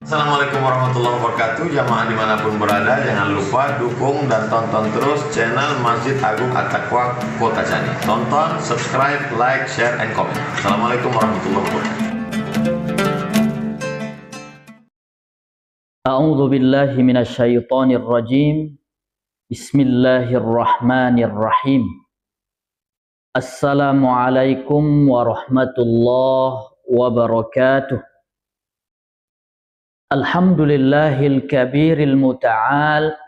Assalamualaikum warahmatullahi wabarakatuh. Jamaah dimanapun berada, jangan lupa dukung dan tonton terus channel Masjid Agung At-Taqwa Kota Cani. Tonton, subscribe, like, share, and comment. Assalamualaikum warahmatullahi wabarakatuh. A'udzu billahi minasyaitonir rajim. Bismillahirrahmanirrahim. Assalamualaikum warahmatullahi wabarakatuh. Alhamdulillahil kabiril muta'al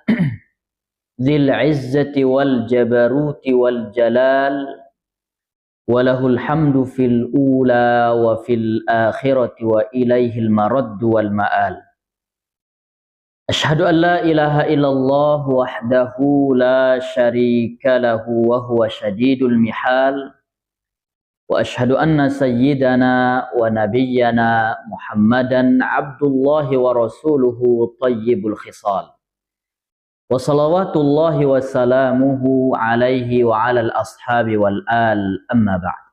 dzil izzati wal jabaruti wal jalal walahul hamdu fil ula wa fil akhirati wa ilaihil maraddu wal ma'al. Asyhadu an la ilaha illallah wahdahu la syarika lahu wa huwa syadidul mihal wa asyhadu anna sayyidana wa nabiyyana Muhammadan abdullahi wa rasuluhu tayyibul khisal wa salawatullahi wa salamuhu alaihi wa alal ashabi wal al amma ba'd.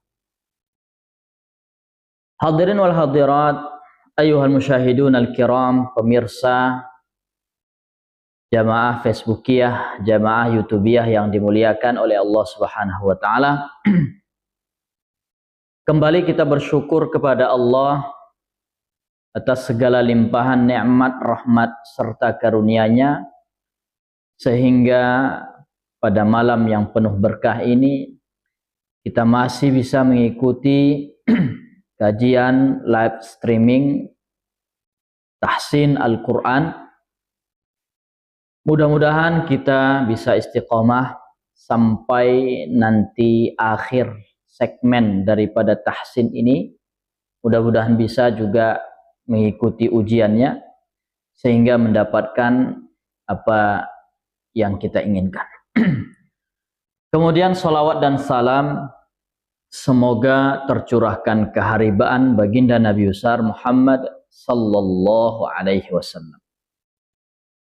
Hadirin wal hadirat, ayyuhal musyahidun al-kiram, pemirsa jamaah Facebookiyah, jamaah YouTubiyah yang dimuliakan oleh Allah Subhanahu wa taala. Kembali kita bersyukur kepada Allah atas segala limpahan nikmat, rahmat serta karunia-Nya sehingga pada malam yang penuh berkah ini kita masih bisa mengikuti kajian live streaming tahsin Al-Qur'an. Mudah-mudahan kita bisa istiqomah sampai nanti akhir segmen daripada tahsin ini. Mudah-mudahan bisa juga mengikuti ujiannya sehingga mendapatkan apa yang kita inginkan. Kemudian salawat dan salam semoga tercurahkan keharibaan baginda Nabi besar Muhammad sallallahu alaihi wasallam.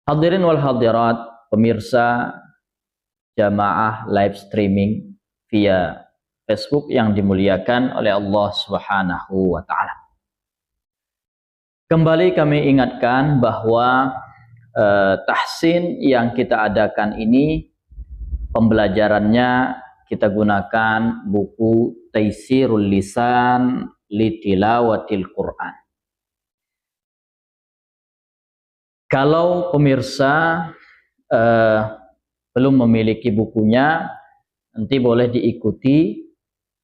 Hadirin wal hadirat, pemirsa jamaah live streaming via Facebook yang dimuliakan oleh Allah Subhanahu wa taala. Kembali kami ingatkan bahwa tahsin yang kita adakan ini pembelajarannya kita gunakan buku Taisirul Lisan li Tilawatil Quran. Kalau pemirsa belum memiliki bukunya, nanti boleh diikuti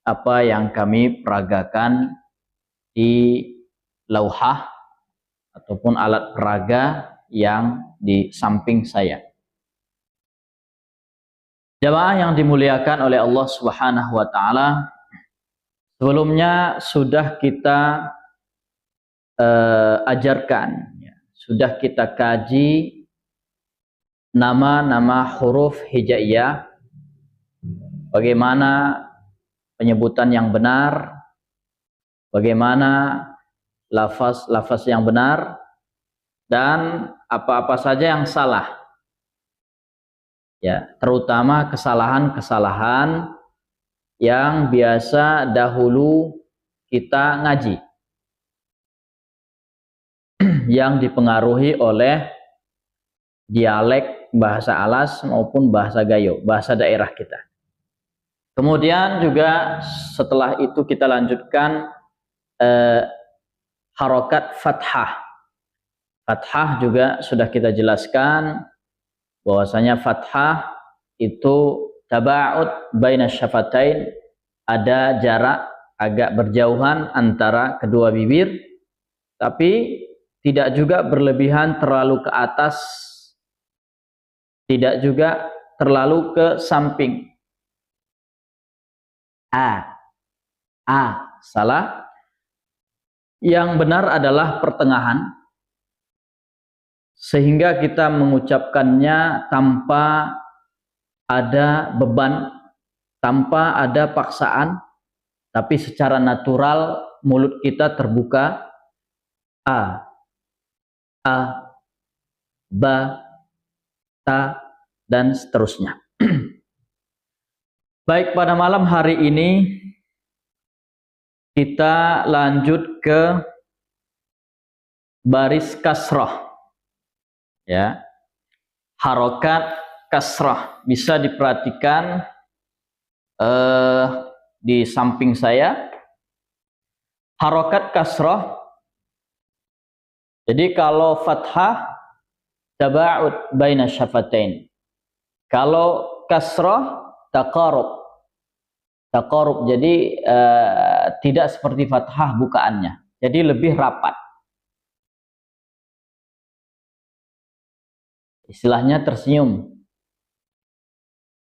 apa yang kami peragakan di lauhah ataupun alat peraga yang di samping saya. Jamaah yang dimuliakan oleh Allah Subhanahu wa taala, sebelumnya sudah kita ajarkan, sudah kita kaji nama-nama huruf hijaiyah, bagaimana penyebutan yang benar, bagaimana lafaz yang benar, dan apa-apa saja yang salah. Ya, terutama kesalahan-kesalahan yang biasa dahulu kita ngaji, yang dipengaruhi oleh dialek bahasa Alas maupun bahasa Gayo, bahasa daerah kita. Kemudian juga setelah itu kita lanjutkan harokat fathah. Fathah juga sudah kita jelaskan bahwasanya fathah itu taba'ud baina syafatain, ada jarak agak berjauhan antara kedua bibir, tapi tidak juga berlebihan terlalu ke atas, tidak juga terlalu ke samping. Salah. Yang benar adalah pertengahan, sehingga kita mengucapkannya tanpa ada beban, tanpa ada paksaan, tapi secara natural mulut kita terbuka. Ba, ta, dan seterusnya. Baik, pada malam hari ini kita lanjut ke baris kasrah, ya, harokat kasrah. Bisa diperhatikan di samping saya, harokat kasrah. Jadi kalau fathah taba'ud baina syafatain, kalau kasrah taqarub. Taqarub, jadi tidak seperti fathah bukaannya, jadi lebih rapat. Istilahnya tersenyum.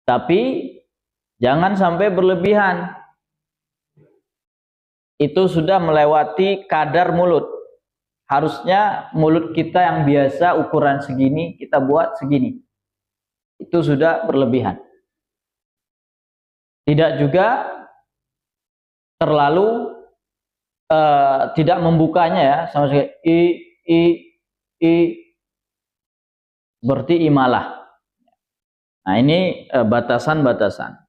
Tapi jangan sampai berlebihan. Itu sudah melewati kadar mulut. Harusnya mulut kita yang biasa ukuran segini, kita buat segini. Itu sudah berlebihan. Tidak juga terlalu tidak membukanya, ya, sama sekali i seperti imalah. Nah, ini batasan-batasan.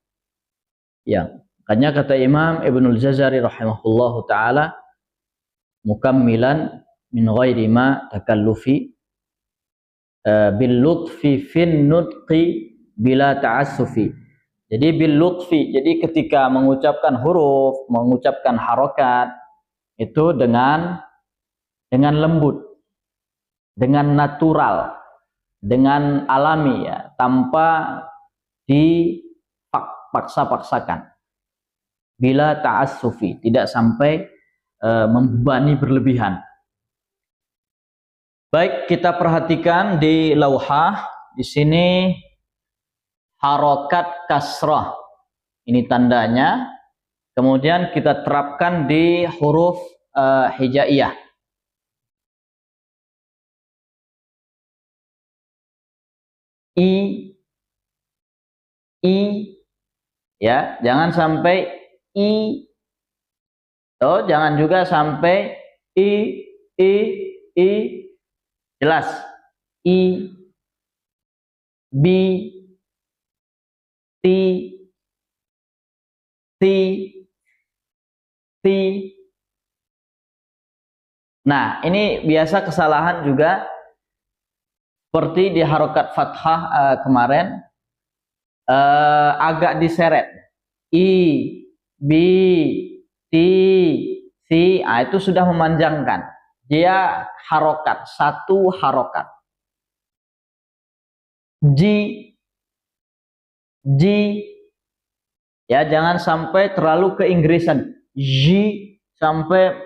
Ya, makanya kata Imam Ibnul Jazari rahimahullahu taala, mukammilan min ghairi ma takallufi bil lutfi fin nutqi bila ta'assufi. Jadi bil lutfi, jadi ketika mengucapkan huruf, mengucapkan harokat itu dengan lembut, dengan natural, dengan alami, ya, tanpa dipaksa-paksakan. Bila ta'assufi, tidak sampai membebani berlebihan. Baik, kita perhatikan di lauhah. Di sini harokat kasrah, ini tandanya. Kemudian kita terapkan di huruf hijaiyah. I, ya, jangan sampai i. Oh, jangan juga sampai i, jelas. I, b, t, t. Nah, ini biasa kesalahan juga. Seperti di harokat fathah kemarin, agak diseret. I, b, t, c, itu sudah memanjangkan. Dia harokat, satu harokat. J, ya, jangan sampai terlalu ke Inggrisan. J sampai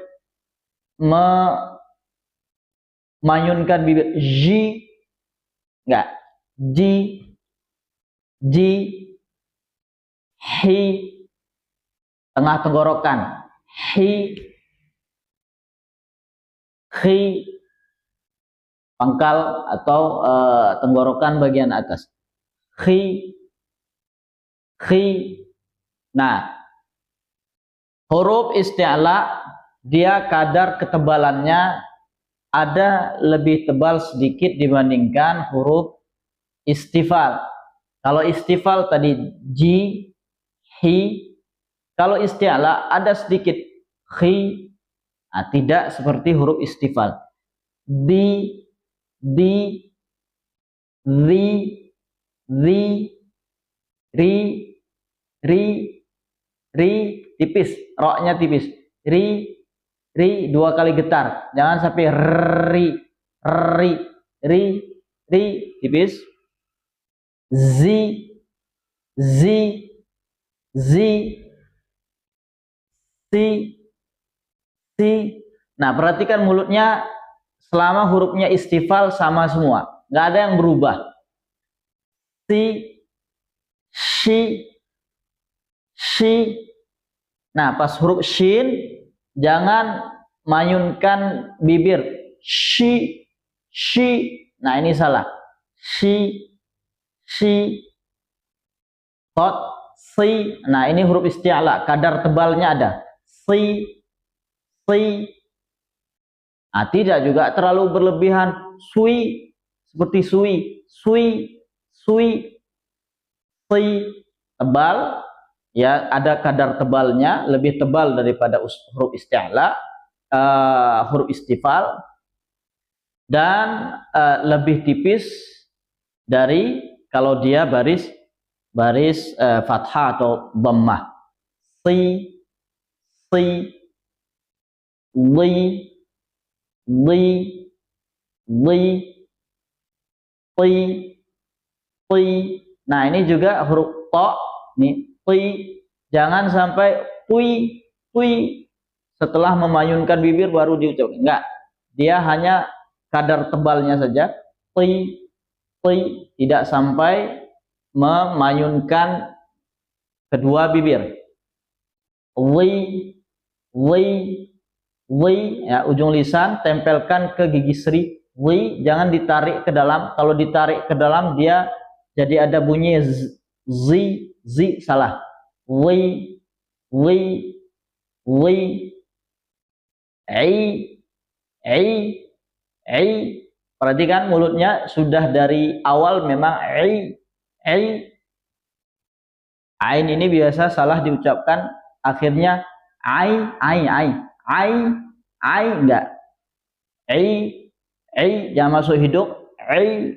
memayunkan bibir. J, enggak. J, hi, tengah tenggorokan. Hi, pangkal atau tenggorokan bagian atas. Hi. Nah, huruf isti'la dia kadar ketebalannya ada lebih tebal sedikit dibandingkan huruf istifal. Kalau istifal tadi ji, hi. Kalau isti'la ada sedikit hi. Nah, tidak seperti huruf istifal. Di, ri, tipis, roknya tipis. Ri, dua kali getar, jangan sampai ri, tipis. Zi, si. Nah, perhatikan mulutnya selama hurufnya istifal sama semua, nggak ada yang berubah. Si, shi. Nah, pas huruf shin jangan mayunkan bibir. Shi. Nah, ini salah. Shi. Tot, si. Nah, ini huruf isti'la, kadar tebalnya ada. Si. Nah, tidak juga terlalu berlebihan. Sui, seperti sui. Si, tebal, ya, ada kadar tebalnya, lebih tebal daripada huruf isti'la, huruf istifal. dan lebih tipis dari kalau dia baris fathah atau dhammah. Si, si, li, li, li, ti, ti. Nah, ini juga huruf to nih, ti. Jangan sampai pui, pui setelah memayunkan bibir baru diucapkan. Enggak. Dia hanya kadar tebalnya saja. Ti, ti, tidak sampai memayunkan kedua bibir. Li, li, li, ya, ujung lisan tempelkan ke gigi seri. Li, jangan ditarik ke dalam. Kalau ditarik ke dalam dia jadi ada bunyi zi, salah. Li, li, li, ai. Perhatikan mulutnya sudah dari awal memang ai. Ain ini biasa salah diucapkan, akhirnya ai enggak. Ai jangan masuk hidung. Ri,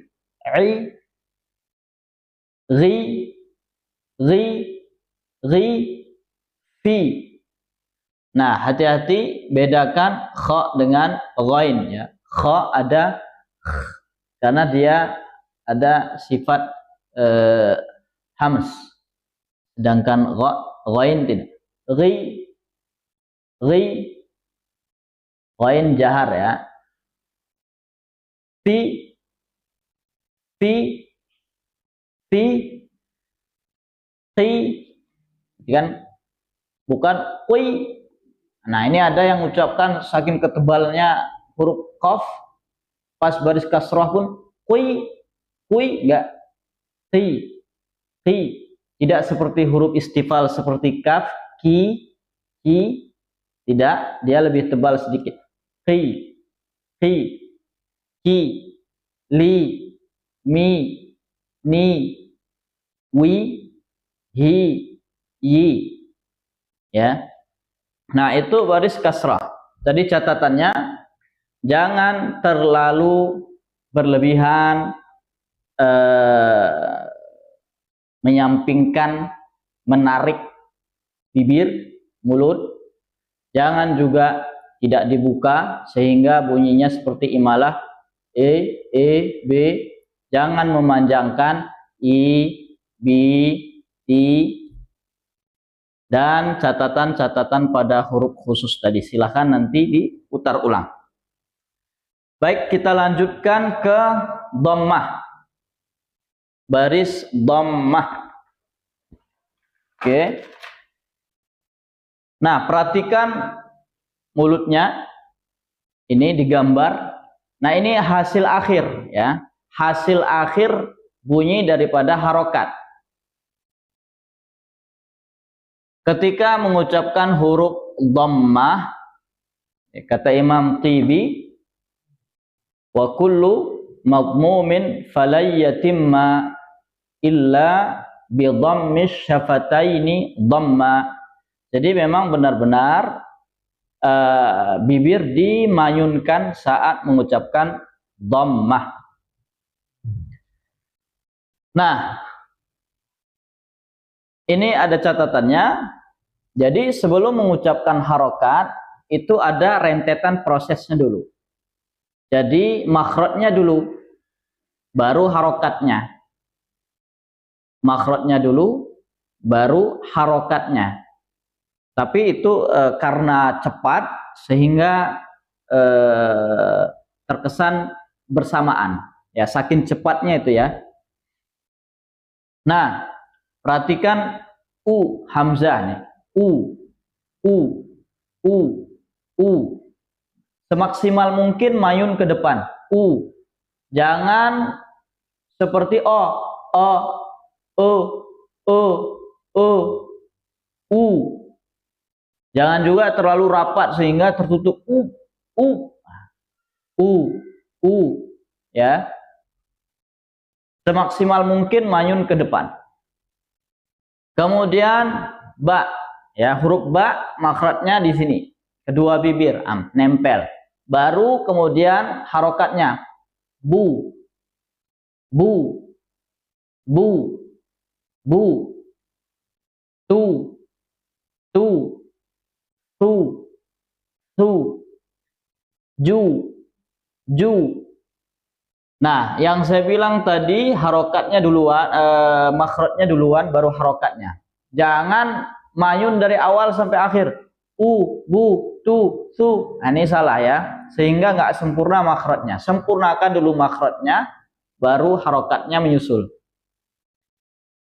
fi. Nah, hati-hati bedakan kha dengan ghain ya. Kha ada karena dia ada sifat hams, sedangkan ghain tidak. Ghain jahar ya. Fi, kan bukan kui. Nah, ini ada yang mengucapkan saking ketebalnya huruf qaf pas baris kasrah pun kui enggak. Ti, tidak seperti huruf istifal seperti kaf, ki, tidak, dia lebih tebal sedikit. Ki, li, mi, ni, wi, hi, yi. Ya. Nah, itu baris kasrah. Jadi catatannya jangan terlalu berlebihan menyampingkan, menarik bibir, mulut. Jangan juga tidak dibuka sehingga bunyinya seperti imalah b. Jangan memanjangkan i, bi, ti. Dan catatan-catatan pada huruf khusus tadi silahkan nanti diputar ulang. Baik, kita lanjutkan ke dhammah. Baris dhammah. Oke. Nah, perhatikan mulutnya. Ini digambar. Nah, ini hasil akhir ya. Hasil akhir bunyi daripada harokat. Ketika mengucapkan huruf dhammah, kata Imam Tibi, wa kullu madmumin falayyatimma illa bi dhammis syafataini dhamma. Jadi memang benar-benar bibir dimayunkan saat mengucapkan dhammah. Nah, ini ada catatannya. Jadi sebelum mengucapkan harokat itu ada rentetan prosesnya dulu. Jadi makhrajnya dulu, baru harokatnya. Makhrajnya dulu, baru harokatnya. Tapi itu karena cepat sehingga terkesan bersamaan. Ya, saking cepatnya itu ya. Nah, perhatikan hamzah nih. Semaksimal mungkin mayun ke depan. Jangan seperti Jangan juga terlalu rapat sehingga tertutup ya. Semaksimal mungkin mayun ke depan. Kemudian ba, ya, huruf ba makhrajnya di sini, kedua bibir nempel. baru kemudian harokatnya. Bu, bu, bu, bu, tu, tu, tu, tu, ju, ju. Nah, yang saya bilang tadi harokatnya duluan, makhrajnya duluan, baru harokatnya. Jangan mayun dari awal sampai akhir. Bu, tu, su. Nah, ini salah ya. Sehingga nggak sempurna makhrajnya. Sempurnakan dulu makhrajnya, baru harokatnya menyusul.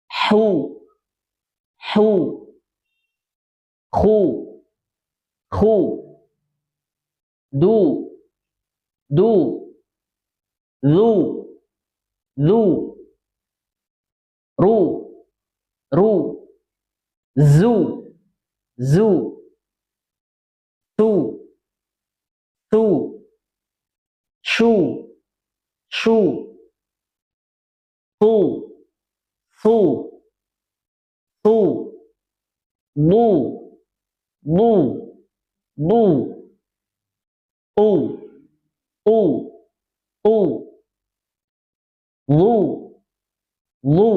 Hu, hu, khu, khu, du, du, zu, zu, ru, ru, zu, zu, su, su, shu, shu, su, su, su, lu, lu, lu, u, u, u, lu, lu,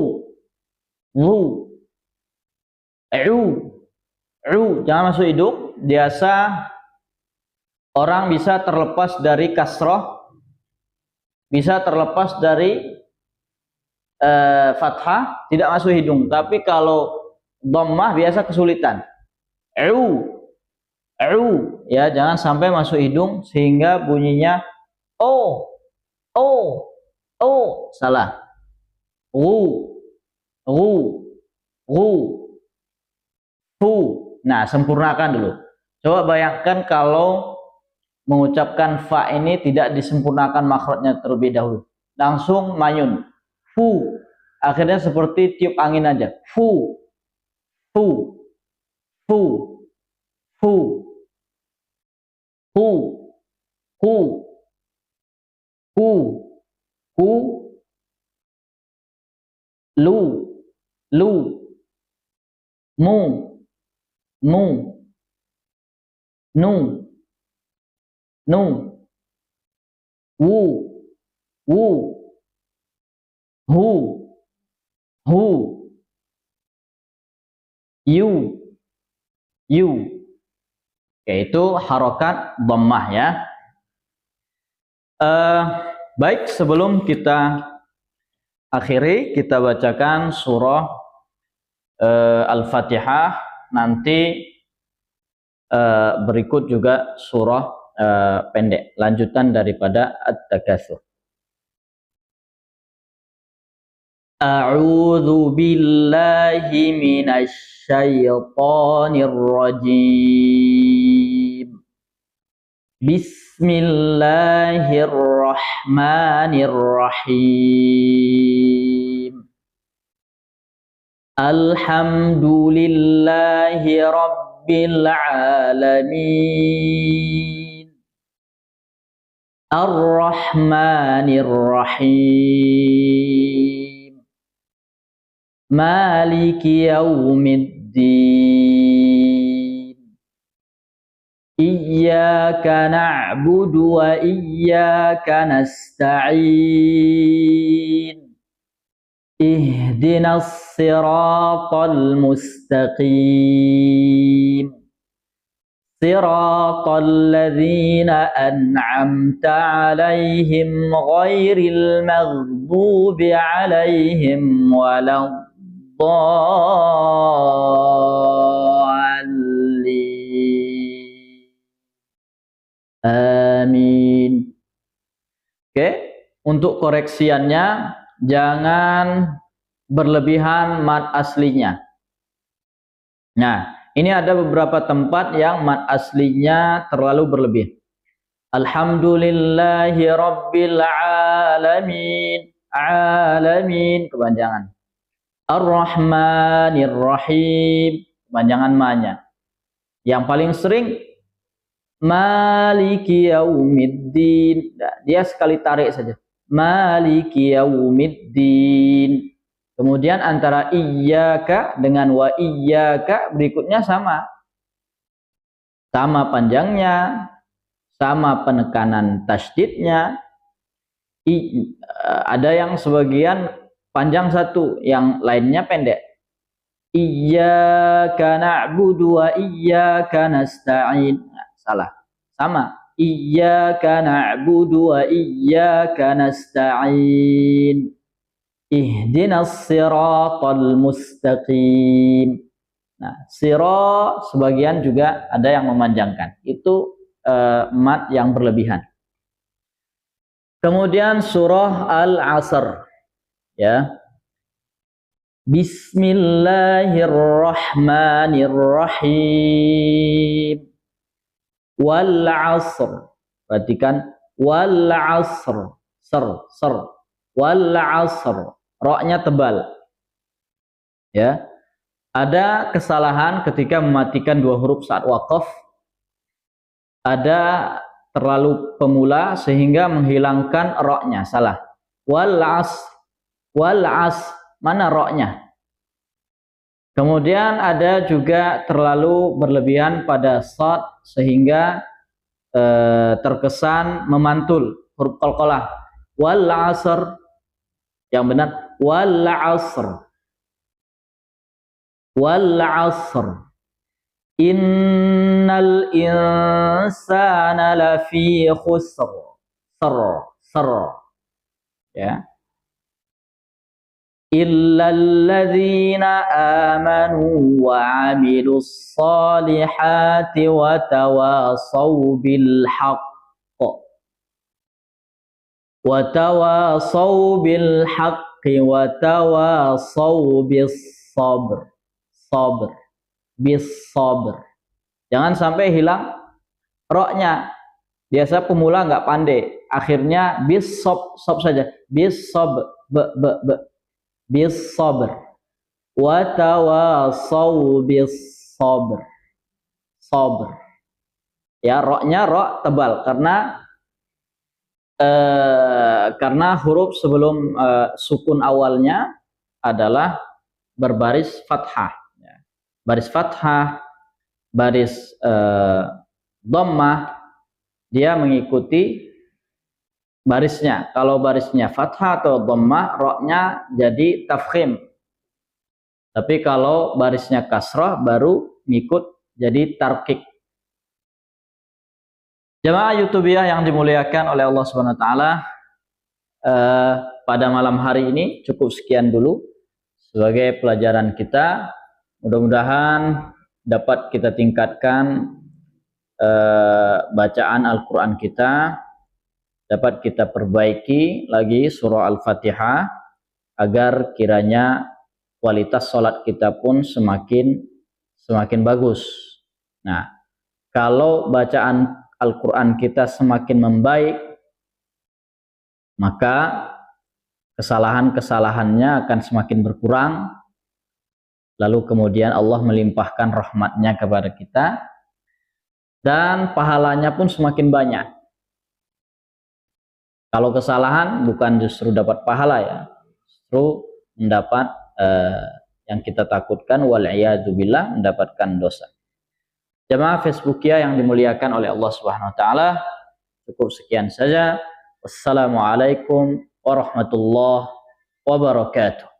lu, jangan masuk hidung. Biasa orang bisa terlepas dari kasroh, bisa terlepas dari fathah, tidak masuk hidung. Tapi kalau dhammah biasa kesulitan. Ya, jangan sampai masuk hidung sehingga bunyinya o, salah. Fu. Nah, sempurnakan dulu. Coba bayangkan kalau mengucapkan fa ini tidak disempurnakan makhrajnya terlebih dahulu. Langsung mayun. Fu. Akhirnya seperti tiup angin aja. Fu. Fu. Fu. Fu. Hu. Hu. Hu. Hu. Lu. Lu. Mu. Mu. Nu. Nu. Wu. Wu. Hu. Hu. Yu. Yu. Yaitu harokat dhammah ya. Baik, sebelum kita akhiri, kita bacakan surah Al-Fatihah. Nanti berikut juga surah pendek, lanjutan daripada At-Takatsur. A'udzu billahi minasy syaithanir rajim. Bismillahirrahmanirrahim. Alhamdulillahi rabbil alamin. Ar-Rahmanir-Rahim. Maliki yaumiddin. Iyyaka na'budu wa iyyaka nasta'in. Ihdinas siratal mustaqim. Siratal ladzina an'amta 'alaihim ghairil maghdubi 'alaihim waladdallin. Amin. Oke, untuk koreksiannya jangan berlebihan mad aslinya. Nah, ini ada beberapa tempat yang mad aslinya terlalu berlebih. Alhamdulillahi rabbil alamin. Alamin, kepanjangan. Ar-Rahmanir-Rahim, kepanjangan ma-nya. Yang paling sering Maliki yaumiddin. Nah, dia sekali tarik saja. Maliki yaumiddin. Kemudian antara iyyaka dengan wa iyyaka berikutnya sama. Sama panjangnya, sama penekanan tasydidnya. Ada yang sebagian panjang satu, yang lainnya pendek. Iyyaka na'budu wa iyyaka nasta'in. Salah. Sama. Iyyaka na'budu wa iyyaka nasta'in. Ihdinas siratal mustaqim. Nah, sira sebagian juga ada yang memanjangkan. Itu mat yang berlebihan. Kemudian surah Al-Asr, ya. Bismillahirrahmanirrahim. Wal 'asr. Perhatikan wal 'asr. Ser. Wal 'asr. Ra-nya tebal. Ya. Ada kesalahan ketika mematikan dua huruf saat waqaf. Ada terlalu pemula sehingga menghilangkan ra-nya, salah. Wal 'asr. Wal 'asr. Mana ra-nya? Kemudian ada juga terlalu berlebihan pada shad sehingga terkesan memantul huruf qalqalah. Wal 'asr. Yang benar wal 'asr. Wal 'asr. Innal insana lafi khusr. Ser. Ya. Illalladzina amanu wa 'amilus solihati wa tawasaw bil haqq. Wa tawasaw bil haqqi wa tawasaw bis sabr. Sabr. Bis sabr. Jangan sampai hilang ra-nya. Biasa pemula nggak pandai. Akhirnya bis sob saja. Bis sabr. Bis sabr. Wa tawasaw bis sabr. Sabr. Ya, ra-nya ra tebal karena huruf sebelum sukun awalnya adalah berbaris fathah. Baris fathah, baris dhammah, dia mengikuti barisnya. Kalau barisnya fathah atau dhammah, ra-nya jadi tafkhim. Tapi kalau barisnya kasrah baru ngikut jadi tarkik. Jamaah YouTubiah yang dimuliakan oleh Allah Subhanahu wa taala, pada malam hari ini cukup sekian dulu sebagai pelajaran kita. Mudah-mudahan dapat kita tingkatkan bacaan Al-Quran kita, dapat kita perbaiki lagi surah Al-Fatihah, agar kiranya kualitas sholat kita pun semakin bagus. Nah, kalau bacaan Al-Quran kita semakin membaik, maka kesalahan-kesalahannya akan semakin berkurang. Lalu kemudian Allah melimpahkan rahmatnya kepada kita, dan pahalanya pun semakin banyak. Kalau kesalahan bukan justru dapat pahala, ya, justru mendapat yang kita takutkan, wal'iyadzubillah, mendapatkan dosa. Jamaah Facebookia yang dimuliakan oleh Allah Subhanahu wa taala, cukup sekian saja. Wassalamualaikum warahmatullahi wabarakatuh.